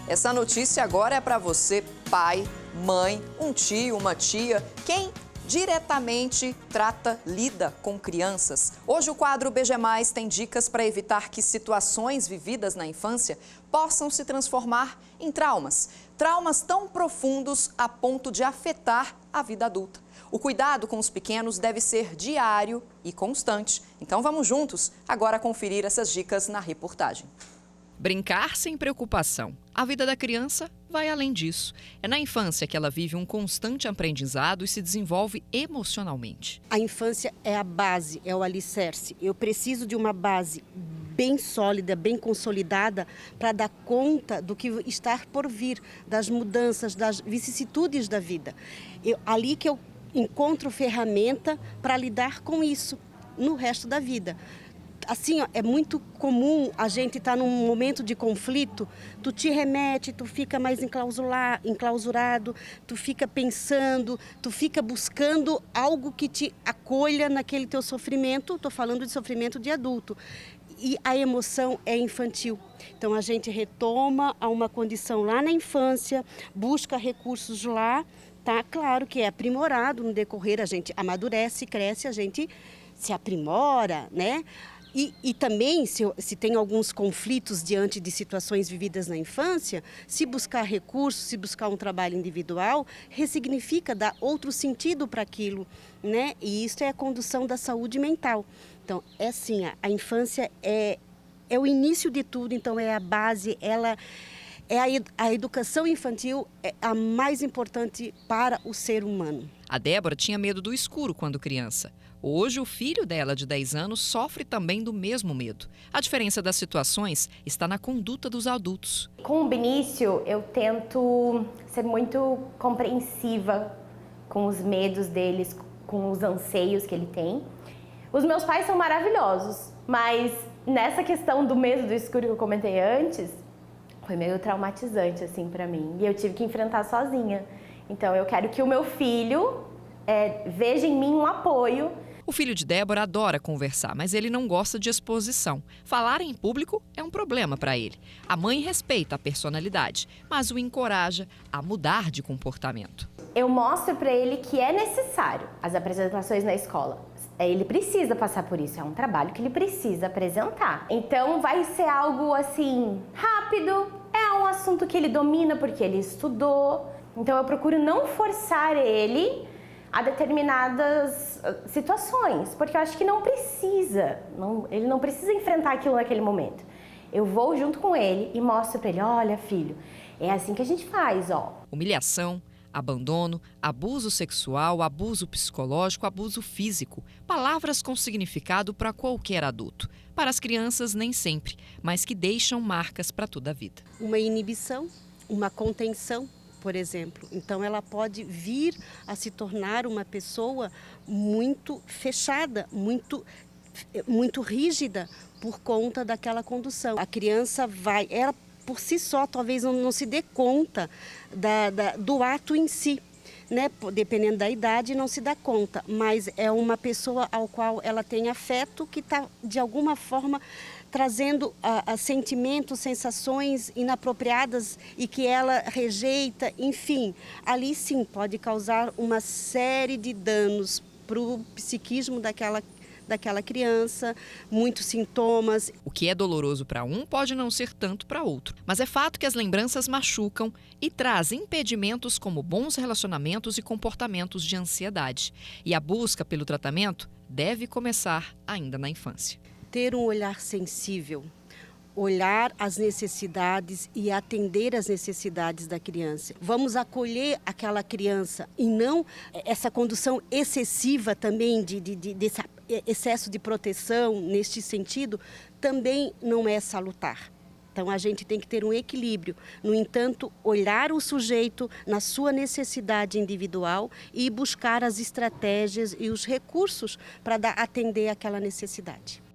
Essa notícia agora é para você, pai, mãe, um tio, uma tia, quem diretamente lida com crianças. Hoje o quadro BG+, tem dicas para evitar que situações vividas na infância possam se transformar em traumas. Traumas tão profundos a ponto de afetar a vida adulta. O cuidado com os pequenos deve ser diário e constante. Então vamos juntos agora conferir essas dicas na reportagem. Brincar sem preocupação. A vida da criança vai além disso. É na infância que ela vive um constante aprendizado e se desenvolve emocionalmente. A infância é a base, é o alicerce. Eu preciso de uma base bem sólida, bem consolidada, para dar conta do que está por vir, das mudanças, das vicissitudes da vida. Ali que eu encontro ferramenta para lidar com isso no resto da vida. Assim, é muito comum a gente estar num momento de conflito, tu te remete, tu fica mais enclausurado, tu fica pensando, tu fica buscando algo que te acolha naquele teu sofrimento. Estou falando de sofrimento de adulto. E a emoção é infantil. Então a gente retoma a uma condição lá na infância, busca recursos lá, tá? Claro que é aprimorado no decorrer, a gente amadurece, cresce, a gente se aprimora, né? E também, se tem alguns conflitos diante de situações vividas na infância, se buscar recursos, se buscar um trabalho individual, ressignifica, dá outro sentido para aquilo, né? E isso é a condução da saúde mental. Então, é assim, a infância é o início de tudo, então é a base, a educação infantil é a mais importante para o ser humano. A Débora tinha medo do escuro quando criança. Hoje, o filho dela, de 10 anos, sofre também do mesmo medo. A diferença das situações está na conduta dos adultos. Com o Benício, eu tento ser muito compreensiva com os medos deles, com os anseios que ele tem. Os meus pais são maravilhosos, mas nessa questão do medo do escuro que eu comentei antes, foi meio traumatizante assim para mim. E eu tive que enfrentar sozinha. Então eu quero que o meu filho veja em mim um apoio. O filho de Débora adora conversar, mas ele não gosta de exposição. Falar em público é um problema para ele. A mãe respeita a personalidade, mas o encoraja a mudar de comportamento. Eu mostro para ele que é necessário as apresentações na escola. Ele precisa passar por isso, é um trabalho que ele precisa apresentar. Então vai ser algo assim, rápido, é um assunto que ele domina porque ele estudou. Então eu procuro não forçar ele a determinadas situações, porque eu acho que não precisa, ele não precisa enfrentar aquilo naquele momento. Eu vou junto com ele e mostro para ele, olha filho, é assim que a gente faz, ó. Humilhação, abandono, abuso sexual, abuso psicológico, abuso físico. Palavras com significado para qualquer adulto. Para as crianças, nem sempre, mas que deixam marcas para toda a vida. Uma inibição, uma contenção, por exemplo. Então ela pode vir a se tornar uma pessoa muito fechada, muito rígida por conta daquela condução. A criança ela por si só talvez não se dê conta do ato em si, né? Dependendo da idade não se dá conta, mas é uma pessoa ao qual ela tem afeto que está de alguma forma trazendo sentimentos, sensações inapropriadas e que ela rejeita, enfim, ali sim pode causar uma série de danos para o psiquismo daquela criança, muitos sintomas. O que é doloroso para um pode não ser tanto para outro, mas é fato que as lembranças machucam e trazem impedimentos como bons relacionamentos e comportamentos de ansiedade. E a busca pelo tratamento deve começar ainda na infância. Ter um olhar sensível, olhar as necessidades e atender às necessidades da criança. Vamos acolher aquela criança e não essa condução excessiva também desse excesso de proteção neste sentido também não é salutar. Então a gente tem que ter um equilíbrio, no entanto, olhar o sujeito na sua necessidade individual e buscar as estratégias e os recursos para atender aquela necessidade.